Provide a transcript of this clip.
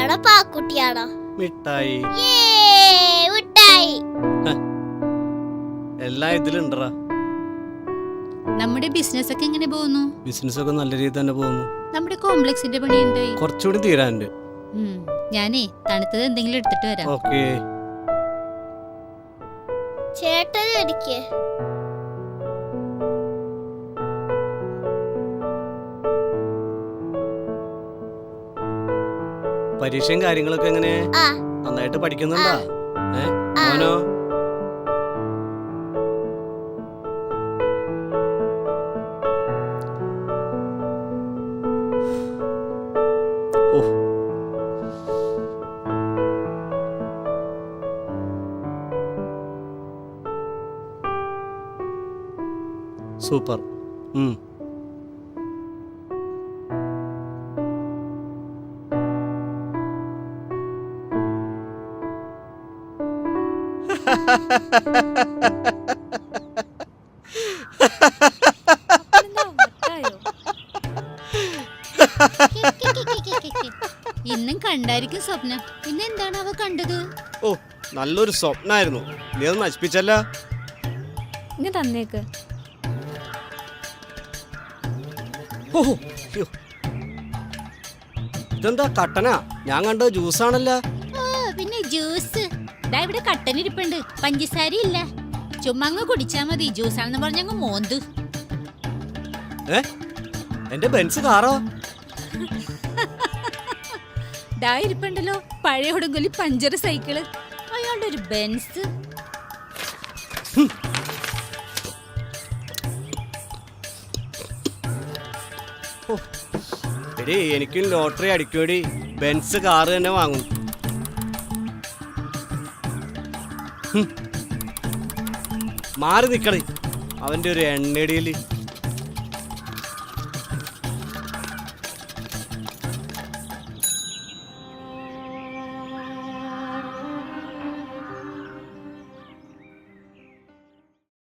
മിഠായിയാണോ പാക്കുട്ടിയാണോ? മിഠായി. മിഠായി എല്ലാം ഇതിലുണ്ടറാ. നമ്മുടെ ബിസിനസ് ഒക്കെ എങ്ങനെ പോകുന്നു? ബിസിനസ് ഒക്കെ നല്ല രീതിയിൽ തന്നെ പോകുന്നു. നമ്മുടെ കോംപ്ലക്സിന്റെ പണി എന്തായി? കുറച്ചുകൂടി തീരാനുണ്ട്. ഞാനേ തണുത്തത് എന്തെങ്കിലും എടുത്തിട്ട് വരാം. ഓക്കേ. ചേട്ടൻ എനിക്ക് പരീക്ഷയും കാര്യങ്ങളൊക്കെ എങ്ങനെ? നന്നായിട്ട് പഠിക്കുന്നുണ്ടാ? മോനോ? സൂപ്പർ. ഇന്നും കണ്ടായിരിക്കും സ്വപ്നം. പിന്നെ എന്താണ് അവ കണ്ടത്? ഓ, നല്ലൊരു സ്വപ്നായിരുന്നു. നീ അത് നശിപ്പിച്ചല്ല. ഇങ്ങ് തന്നേക്ക്. ഇതെന്താ കട്ടനാ? ഞാൻ കണ്ടത് ജ്യൂസാണല്ല. പിന്നെ ജ്യൂസ് ഇവിടെ കട്ടനിരിപ്പുണ്ട്. പഞ്ചസാര ഇല്ല. ചുമ്മാ അങ്ങ് കുടിച്ചാ മതി. ജ്യൂസാണെന്ന് പറഞ്ഞങ്ങ് മോന്ത്. എന്റെ ബെൻസ് കാറോ? ഇരിപ്പുണ്ടല്ലോ പഴയ ഉടങ്കൊലി പഞ്ചർ സൈക്കിള്. അയാളുടെ ഒരു ബെൻസ്. എടീ, എനിക്കും ലോട്ടറി അടിക്കൂടി. ബെൻസ് കാറ് തന്നെ വാങ്ങും. മാറി നിക്കളി. അവന്റെ ഒരു എണ്ണടിയില്